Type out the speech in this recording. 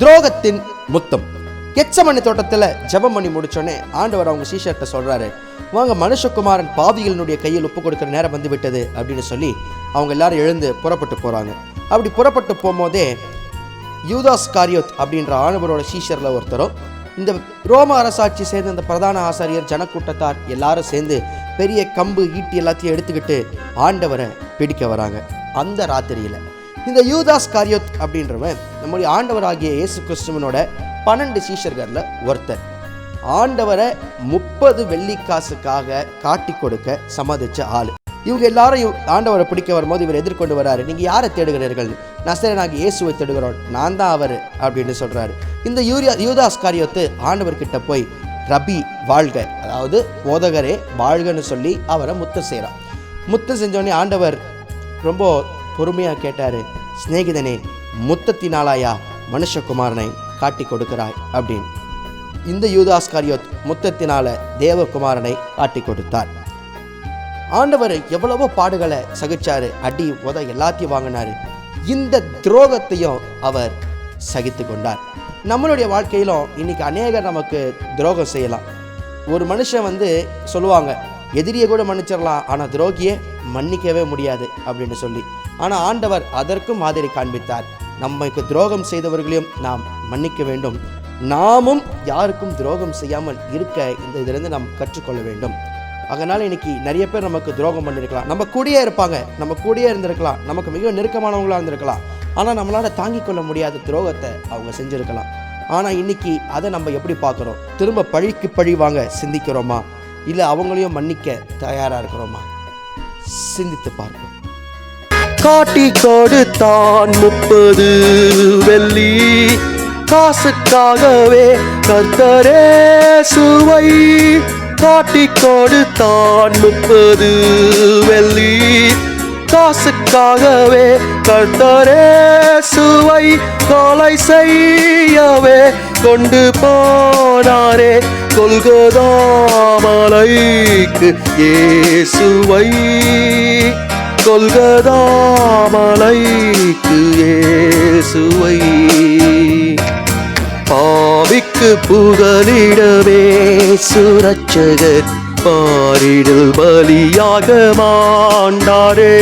துரோகத்தின் முத்தம். கெத்செமனே தோட்டத்தில் ஜெபம் பண்ணி முடிச்சோடனே ஆண்டவர் அவங்க சீஷர்கிட்ட சொல்றாரு, வாங்க மனுஷகுமாரன் பாவிகளினுடைய கையில் ஒப்பு கொடுக்குற நேரம் வந்து விட்டது அப்படின்னு சொல்லி அவங்க எல்லாரும் எழுந்து புறப்பட்டு போறாங்க. அப்படி புறப்பட்டு போகும்போதே யூதாஸ் காரியோத் அப்படின்ற ஆண்டவரோட சீஷர்ல ஒருத்தரும் இந்த ரோம அரசாட்சி சேர்ந்த இந்த பிரதான ஆசாரியர் ஜனக்கூட்டத்தார் எல்லாரும் சேர்ந்து பெரிய கம்பு ஈட்டி எல்லாத்தையும் எடுத்துக்கிட்டு ஆண்டவரை பிடிக்க வராங்க. அந்த ராத்திரியில இந்த யூதாஸ் காரியோத் அப்படின்றவன் நம்முடைய ஆண்டவராகிய இயேசு கிறிஸ்துவனோட 12 சீஷர்கள்ல ஒருத்தர். ஆண்டவரை 30 வெள்ளிக்காசுக்காக காட்டி கொடுக்க சம்மதிச்ச ஆளு. இவங்க எல்லாரும் ஆண்டவரை பிடிக்க வரும்போது இவர் எதிர்கொண்டு வராரு. நீங்க யாரை தேடுகிறீர்கள்? நசரேயனாகிய இயேசுவை தேடுகிறோம், நான் தான் அவர் அப்படின்னு சொல்றாரு. இந்த யூதாஸ் காரியோத்து ஆண்டவர்கிட்ட போய் ரபி வாழ்க, அதாவது போதகரே வாழ்கன்னு சொல்லி அவரை முத்தம் செய்கிறான். முத்தம் செஞ்சோடனே ஆண்டவர் ரொம்ப பொறுமையாக கேட்டார், சிநேகிதனே முத்தத்தினாலாயா மனுஷகுமாரனை காட்டி கொடுக்கிறாய் அப்படின்னு. இந்த யூதாஸ் காரியோத் முத்தத்தினால தேவகுமாரனை காட்டி கொடுத்தார். ஆண்டவர் எவ்வளவோ பாடுகளை சகிச்சாரு, அடி உத எல்லாத்தையும் வாங்கினாரு. இந்த துரோகத்தையும் அவர் சகித்து கொண்டார். நம்மளுடைய வாழ்க்கையிலும் இன்னைக்கு அநேகர் நமக்கு துரோகம் செய்யலாம். ஒரு மனுஷன் சொல்லுவாங்க, எதிரியை கூட மன்னிச்சிடலாம், ஆனால் துரோகியை மன்னிக்கவே முடியாது அப்படின்னு சொல்லி. ஆனால் ஆண்டவர் அதற்கும் மாதிரி காண்பித்தார். நமக்கு துரோகம் செய்தவர்களையும் நாம் மன்னிக்க வேண்டும். நாமும் யாருக்கும் துரோகம் செய்யாமல் இருக்க இந்த இதிலிருந்து நாம் கற்றுக்கொள்ள வேண்டும். அதனால் இன்னைக்கு நிறைய பேர் நமக்கு துரோகம் பண்ணியிருக்கலாம், நம்ம கூடயே இருப்பாங்க, நம்ம கூடயே இருந்திருக்கலாம், நமக்கு மிக நெருக்கமானவங்களாக இருந்திருக்கலாம். ஆனால் நம்மளால் தாங்கிக் கொள்ள முடியாத துரோகத்தை அவங்க செஞ்சுருக்கலாம். ஆனால் இன்னைக்கு அதை நம்ம எப்படி பார்க்குறோம்? திரும்ப பழிக்கு பழி வாங்க சிந்திக்கிறோமா, இல்லை அவங்களையும் மன்னிக்க தயாராக இருக்கிறோமா? சிந்தித்து பார்ப்போம். காட்டி கொடுத்தான் 30 வெள்ளி காசுக்காகவே கர்த்தரே சுவை. காட்டி கொடுத்தான் 30 வெள்ளி காசுக்காகவே கர்த்தரே சுவை. கொலை செய்யவே கொண்டு போனாரே கொல்கொதா மலைக்கு இயேசுவை. கொல்கொதா மலைக்கு இயேசுவை. பாவிக்கு புகலிடவே சுரட்சகர் பாரிடல் பலியாக மாண்டாரே.